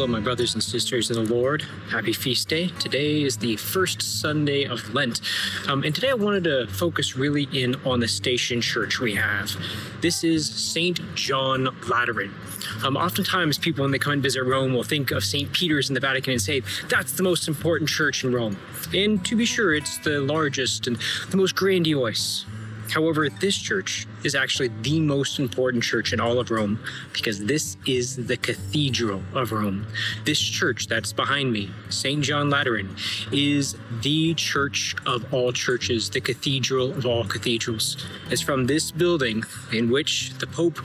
Hello, my brothers and sisters in the Lord. Happy feast day. Today is the first Sunday of Lent. And today I wanted to focus really in on the station church we have. This is St. John Lateran. Oftentimes people, when they come and visit Rome, will think of St. Peter's in the Vatican and say, that's the most important church in Rome. And to be sure, it's the largest and the most grandiose. However, this church is actually the most important church in all of Rome because this is the cathedral of Rome. This church that's behind me, St. John Lateran, is the church of all churches, the cathedral of all cathedrals. It's from this building in which the Pope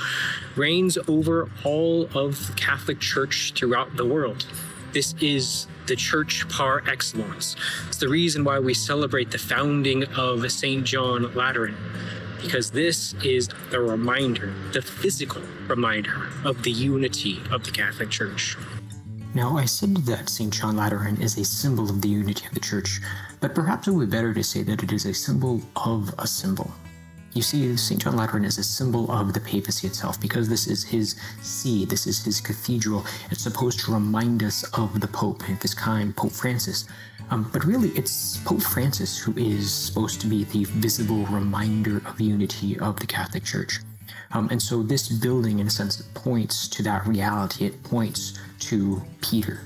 reigns over all of the Catholic Church throughout the world. This is the church par excellence. It's the reason why we celebrate the founding of St. John Lateran, because this is the reminder, the physical reminder of the unity of the Catholic Church. Now, I said that St. John Lateran is a symbol of the unity of the Church, but perhaps it would be better to say that it is a symbol of a symbol. You see, St. John Lateran is a symbol of the papacy itself because this is his see, this is his cathedral. It's supposed to remind us of the Pope, at this time, Pope Francis. But really, it's Pope Francis who is supposed to be the visible reminder of unity of the Catholic Church. And so this building, in a sense, points to that reality. It points to Peter.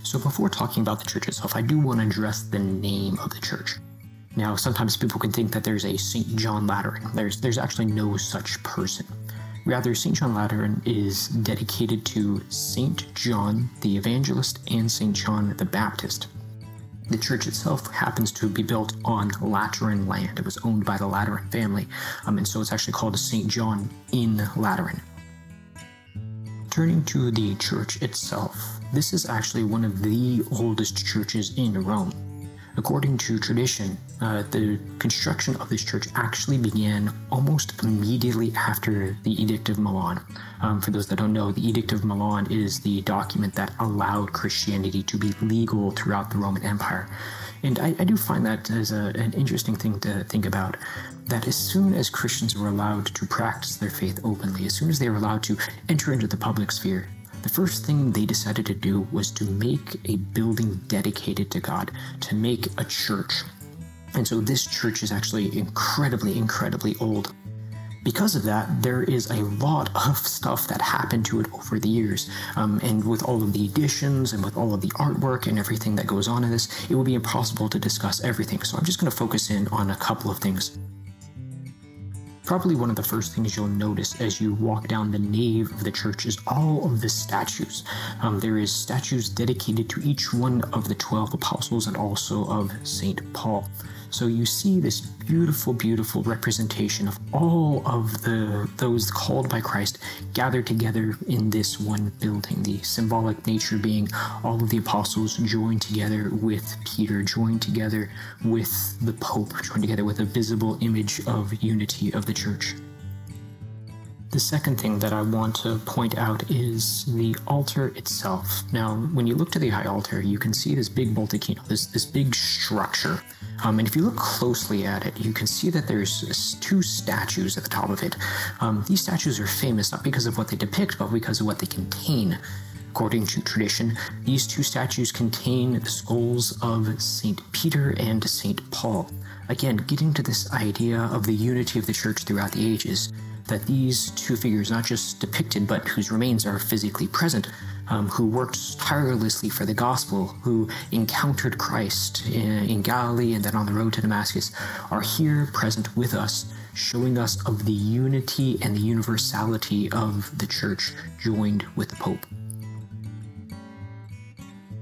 So before talking about the church itself, I do want to address the name of the church. Now, sometimes people can think that there's a St. John Lateran. There's actually no such person. Rather, St. John Lateran is dedicated to St. John the Evangelist and St. John the Baptist. The church itself happens to be built on Lateran land. It was owned by the Lateran family, and so it's actually called St. John in Lateran. Turning to the church itself, this is actually one of the oldest churches in Rome. According to tradition, the construction of this church actually began almost immediately after the Edict of Milan. For those that don't know, the Edict of Milan is the document that allowed Christianity to be legal throughout the Roman Empire. And I do find that as an interesting thing to think about, that as soon as Christians were allowed to practice their faith openly, as soon as they were allowed to enter into the public sphere, the first thing they decided to do was to make a building dedicated to God, to make a church. And so this church is actually incredibly, incredibly old. Because of that, there is a lot of stuff that happened to it over the years. And with all of the additions and with all of the artwork and everything that goes on in this, it would be impossible to discuss everything. So I'm just going to focus in on a couple of things. Probably one of the first things you'll notice as you walk down the nave of the church is all of the statues. There is statues dedicated to each one of the 12 apostles and also of St. Paul. So you see this beautiful, beautiful representation of all of those called by Christ gathered together in this one building. The symbolic nature being all of the apostles joined together with Peter, joined together with the Pope, joined together with a visible image of unity of the church. The second thing that I want to point out is the altar itself. Now, when you look to the high altar, you can see this big baldacchino, this big structure. And if you look closely at it, you can see that there's two statues at the top of it. These statues are famous not because of what they depict, but because of what they contain. According to tradition, these two statues contain the skulls of St. Peter and St. Paul. Again, getting to this idea of the unity of the church throughout the ages, that these two figures, not just depicted, but whose remains are physically present, who worked tirelessly for the gospel, who encountered Christ in Galilee and then on the road to Damascus, are here present with us, showing us of the unity and the universality of the church joined with the Pope.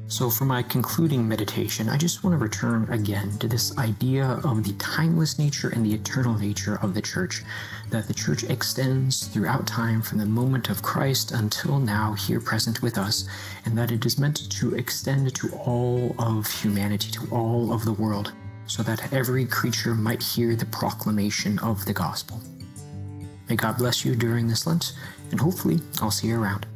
So for my concluding meditation, I just want to return again to this idea of the timeless nature and the eternal nature of the church, that the church extends throughout time from the moment of Christ until now here present with us, and that it is meant to extend to all of humanity, to all of the world, so that every creature might hear the proclamation of the gospel. May God bless you during this Lent, and hopefully I'll see you around.